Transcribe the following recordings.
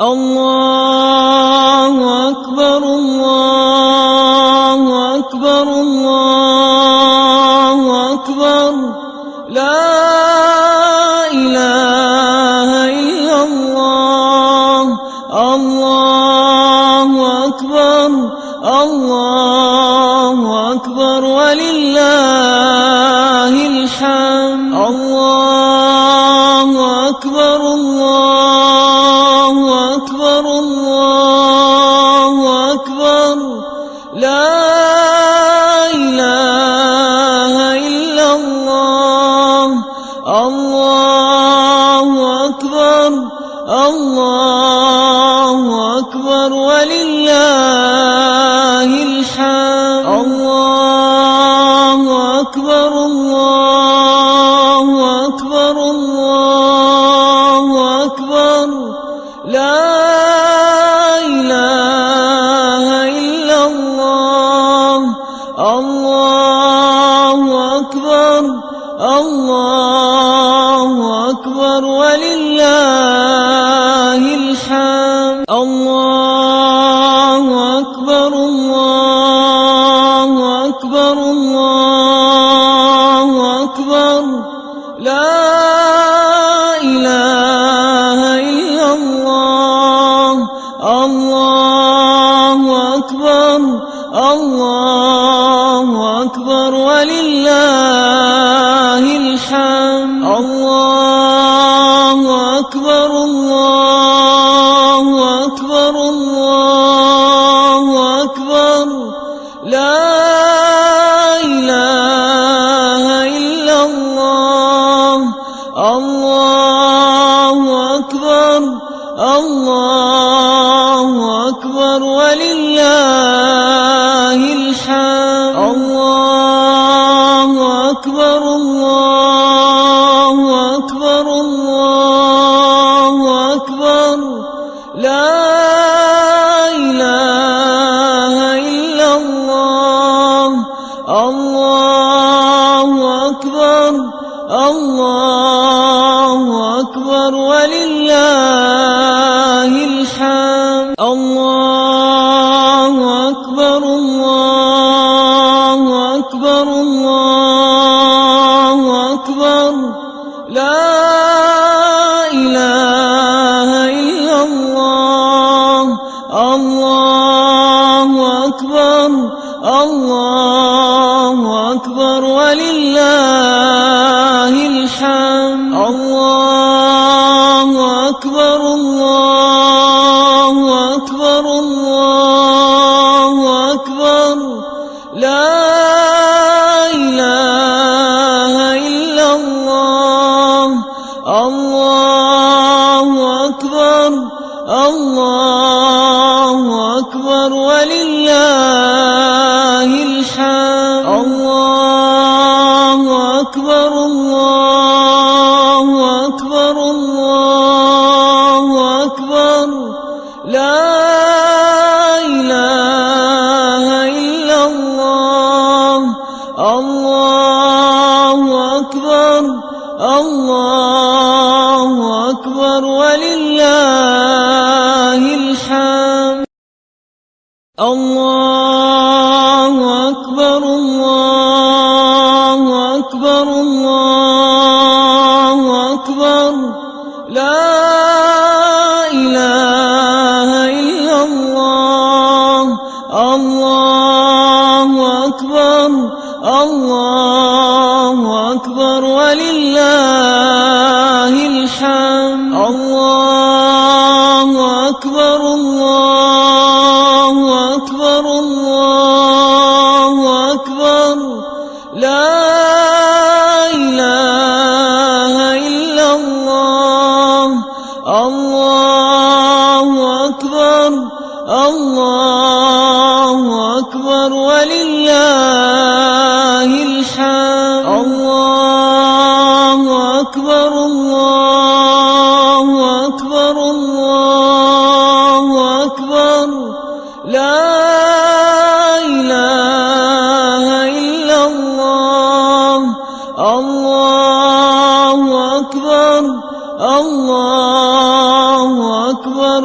الله أكبر الله أكبر الله أكبر لا إله إلا الله الله أكبر الله أكبر ولله الحمد الله أكبر الله أكبر الله أكبر لا إله إلا الله الله أكبر الله أكبر ولله الحمد الله أكبر الله أكبر الله أكبر لا إله إلا الله الله أكبر الله أكبر ولله الحمد الله أكبر الله أكبر الله أكبر لا إله إلا الله الله أكبر الله أكبر ولله الحمد الله أكبر الله أكبر الله أكبر لا إله إلا الله الله أكبر الله أكبر ولله الحمد الله أكبر الله أكبر الله أكبر لا إله إلا الله الله أكبر الله أكبر ولله الحمد الله أكبر الله أكبر الله أكبر لا إله إلا الله الله أكبر الله أكبر ولله الحمد الله أكبر الله أكبر الله أكبر لا إله إلا الله الله أكبر الله أكبر ولله الحمد الله أكبر الله أكبر الله أكبر لا إله إلا الله الله أكبر الله أكبر ولله الحمد الله أكبر الله أكبر الله أكبر لا إله إلا الله الله أكبر الله أكبر ولله الحمد الله أكبر الله أكبر الله أكبر لا إله إلا الله الله أكبر الله أكبر ولله الحمد الله أكبر الله أكبر الله أكبر لا إله إلا الله الله أكبر الله أكبر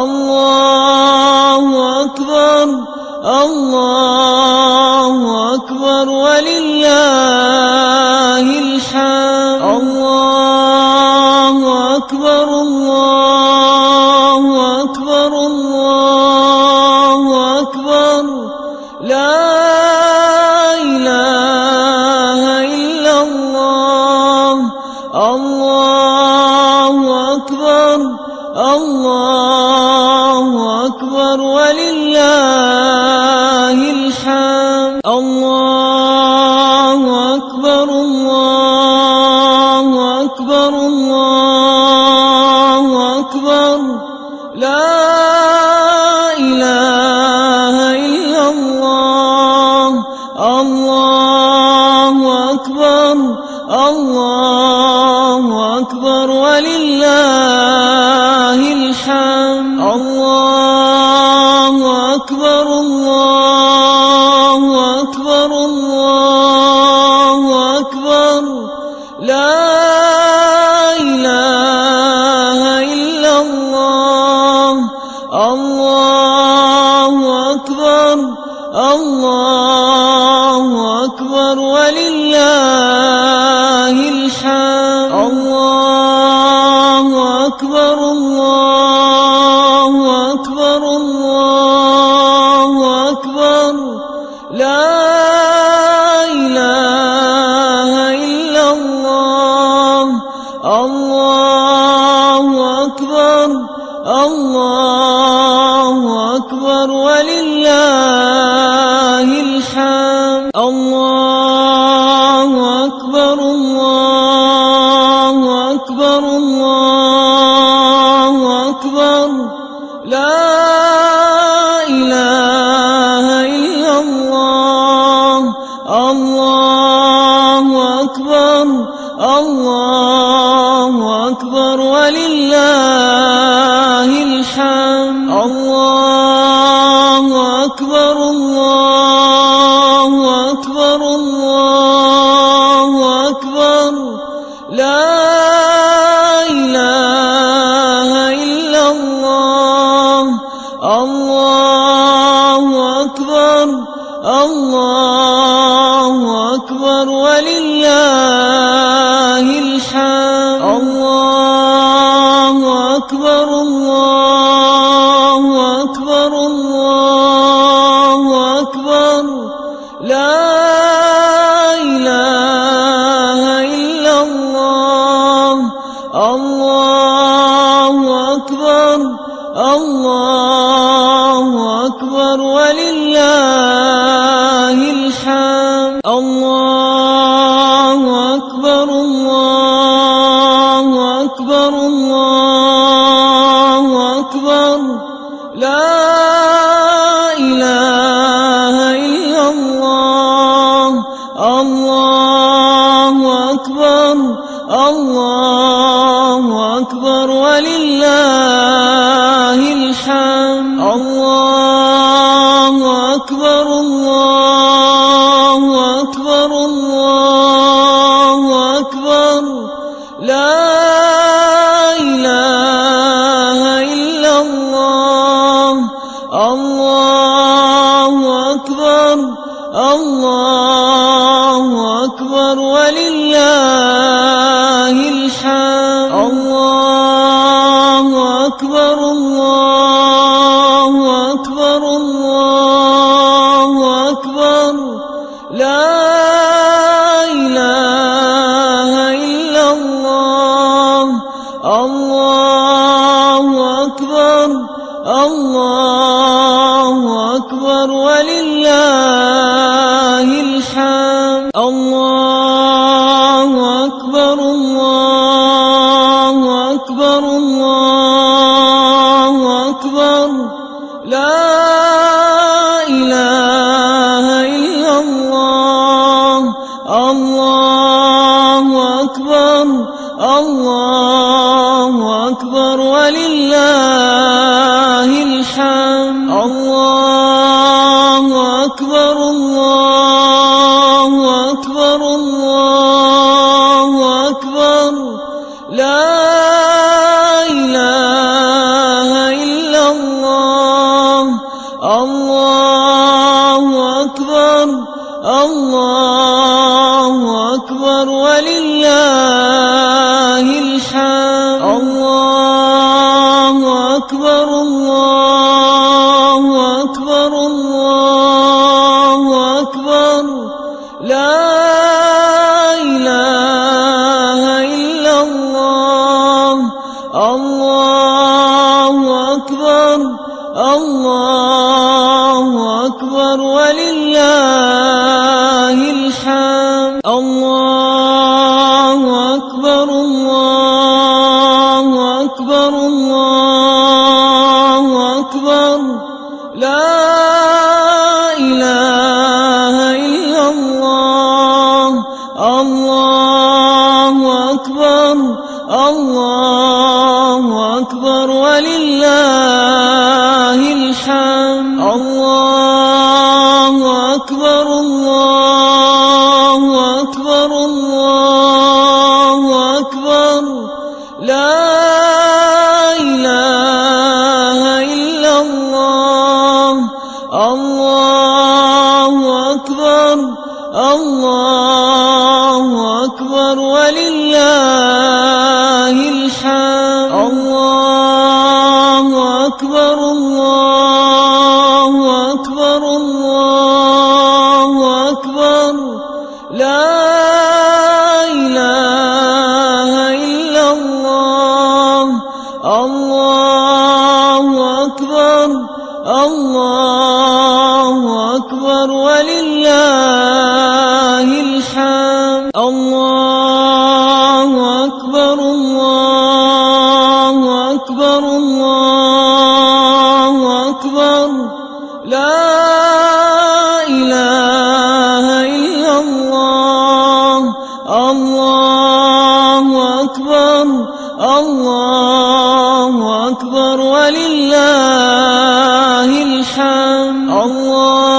الله أكبر الله أكبر ولله الحمد الله أكبر الله أكبر الله أكبر لا إله إلا الله الله أكبر الله أكبر ولله الحمد الله أكبر الله أكبر الله أكبر لا إله إلا الله الله أكبر الله أكبر ولله الحمد الله أكبر الله أكبر الله أكبر لا إله إلا الله الله أكبر الله أكبر ولله الحمد الله أكبر الله أكبر الله أكبر لا إله إلا الله الله أكبر الله أكبر ولله الحمد الله أكبر الله أكبر الله أكبر لا إله إلا الله الله أكبر الله أكبر ولله الحمد الله أكبر الله أكبر الله أكبر لا إله إلا الله الله أكبر الله أكبر ولله الحمد الله أكبر الله أكبر الله أكبر لا إله إلا الله الله أكبر الله أكبر ولله الحمد الله أكبر الله أكبر الله أكبر لا إله إلا الله الله أكبر الله أكبر ولله الحمد الله أكبر الله أكبر الله أكبر لا إله إلا الله الله أكبر الله أكبر ولله الحمد الله أكبر الله أكبر الله أكبر لا إله إلا الله الله أكبر الله أكبر ولله الحمد الله أكبر الله أكبر الله أكبر لا إله إلا الله الله أكبر الله أكبر ولله الحمد الله أكبر الله أكبر الله أكبر لا إله إلا الله الله أكبر الله أكبر ولله الحمد الله أكبر الله أكبر الله أكبر لا إله إلا الله الله أكبر الله أكبر ولله الحمد الله أكبر الله أكبر الله أكبر لا إله إلا الله الله أكبر الله أكبر ولله الحمد الله أكبر الله أكبر الله أكبر لا إله إلا الله الله أكبر الله أكبر ولله الحمد الله أكبر الله أكبر الله أكبر لا إله إلا الله الله أكبر الله أكبر ولله الحمد الله أكبر الله أكبر الله أكبر لا إله إلا الله الله أكبر الله أكبر ولله الحمد الله